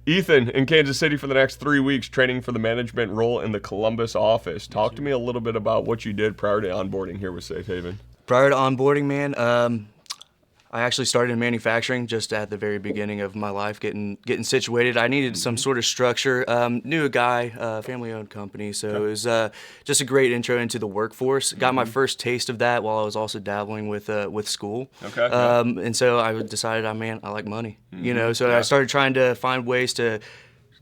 Ethan in Kansas City for the next 3 weeks, training for the management role in the Columbus office. Talk to me a little bit about what you did prior to onboarding here with Safe Haven. Prior to onboarding, man, I actually started in manufacturing just at the very beginning of my life, getting situated. I needed some sort of structure. Knew a guy, family-owned company, so it was just a great intro into the workforce. Got my first taste of that while I was also dabbling with school. Okay. And so I decided, I like money, So I started trying to find ways to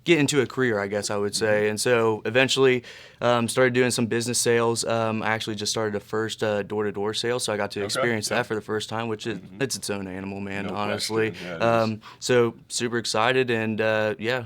get into a career, I guess I would say. And so eventually started doing some business sales. I actually just started a first door-to-door sale, so I got to experience that for the first time, which is it's its own animal, man, No honestly. question. So super excited, and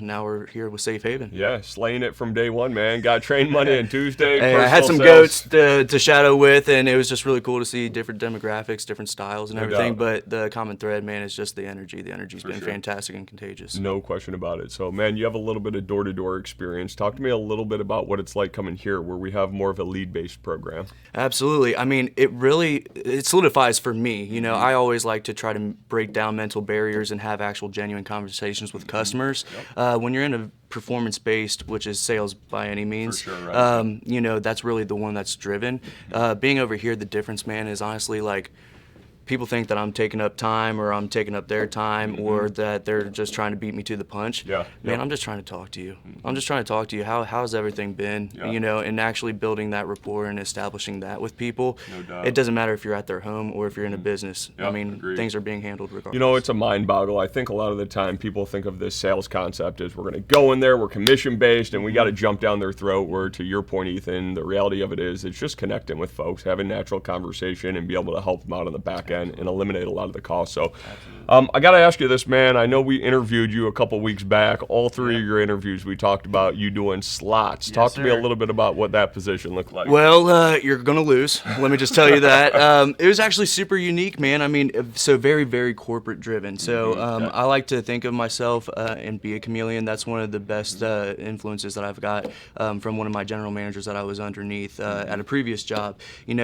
now we're here with Safe Haven. Yeah, slaying it from day one, man. Got train money on Tuesday. Hey, I had some sales. goats to shadow with, and it was just really cool to see different demographics, different styles, and No everything. doubt. But the common thread, man, is just the energy. The energy's been sure. fantastic and contagious. No question about it. So, man, you have a little bit of door-to-door experience. Talk to me a little bit about what it's like coming here, where we have more of a lead-based program. Absolutely. I mean, it solidifies for me. I always like to try to break down mental barriers and have actual genuine conversations with customers. When you're in a performance-based, which is sales by any means, For sure, right. That's really the one that's driven. Being over here, the difference, man, is honestly like, people think that I'm taking up time or I'm taking up their time or that they're just trying to beat me to the punch. Yeah. Man, I'm just trying to talk to you. I'm just trying to talk to you. How's everything been? Yeah. And actually building that rapport and establishing that with people. No doubt. It doesn't matter if you're at their home or if you're in a business. Yeah, I mean, agreed. things are being handled regardless. It's a mind boggle. I think a lot of the time people think of this sales concept as we're going to go in there, we're commission based, and we got to jump down their throat. Where, to your point, Ethan, the reality of it is it's just connecting with folks, having natural conversation, and be able to help them out on the back end and eliminate a lot of the costs. So I got to ask you this, man. I know we interviewed you a couple weeks back. All three of your interviews, we talked about you doing slots. Talk to me a little bit about what that position looked like. Well, you're going to lose. Let me just tell you that. It was actually super unique, man. I mean, so very, very corporate driven. So I like to think of myself and be a chameleon. That's one of the best influences that I've got from one of my general managers that I was underneath at a previous job. You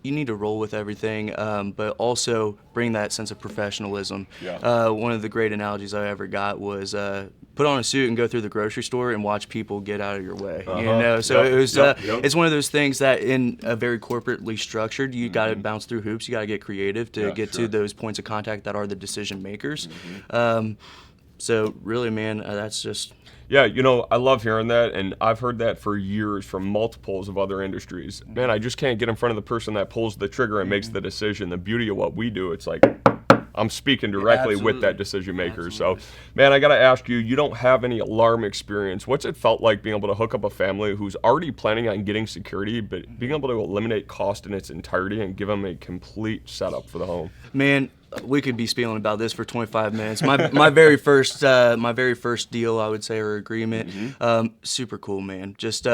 need to roll with everything, but also bring that sense of professionalism. One of the great analogies I ever got was put on a suit and go through the grocery store and watch people get out of your way. So it was it's one of those things that in a very corporately structured, you got to bounce through hoops. You got to get creative to get to those points of contact that are the decision makers. So really, man, that's just. Yeah, I love hearing that, and I've heard that for years from multiples of other industries. Man, I just can't get in front of the person that pulls the trigger and makes the decision. The beauty of what we do, it's like I'm speaking directly with that decision maker. So, man, I got to ask you, you don't have any alarm experience. What's it felt like being able to hook up a family who's already planning on getting security, but being able to eliminate cost in its entirety and give them a complete setup for the home? Man, we could be spieling about this for 25 minutes. My very first deal, I would say, or agreement, super cool, man. Just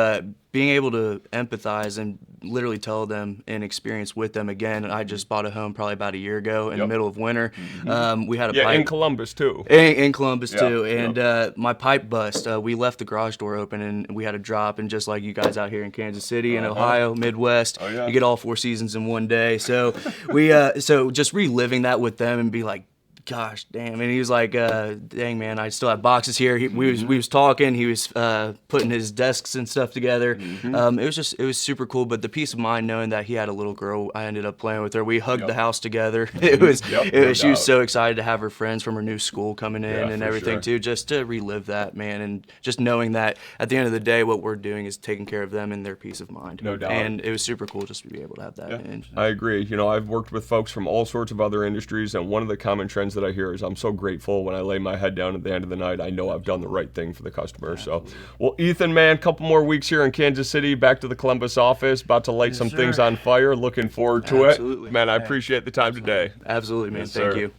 being able to empathize and literally tell them and experience with them again. I just bought a home probably about a year ago in the middle of winter. We had a pipe. In Columbus too. In Columbus too, and my pipe bust. We left the garage door open and we had a drop, and just like you guys out here in Kansas City and Ohio, Midwest, you get all 4 seasons in one day. So we so just reliving that with them and be like, gosh damn. And he was like, dang, man, I still have boxes here. We was talking. He was putting his desks and stuff together. It was super cool. But the peace of mind knowing that he had a little girl, I ended up playing with her. We hugged the house together. She was so excited to have her friends from her new school coming in and everything too, just to relive that, man. And just knowing that at the end of the day, what we're doing is taking care of them and their peace of mind. No doubt. And it was super cool just to be able to have that. And I agree. I've worked with folks from all sorts of other industries, and one of the common trends that I hear is I'm so grateful when I lay my head down at the end of the night. I know I've done the right thing for the customer. So, well, Ethan, man, couple more weeks here in Kansas City, back to the Columbus office, about to light some things on fire. Looking forward to it. Man, I appreciate the time today. Absolutely, man. Yes, Thank sir. you.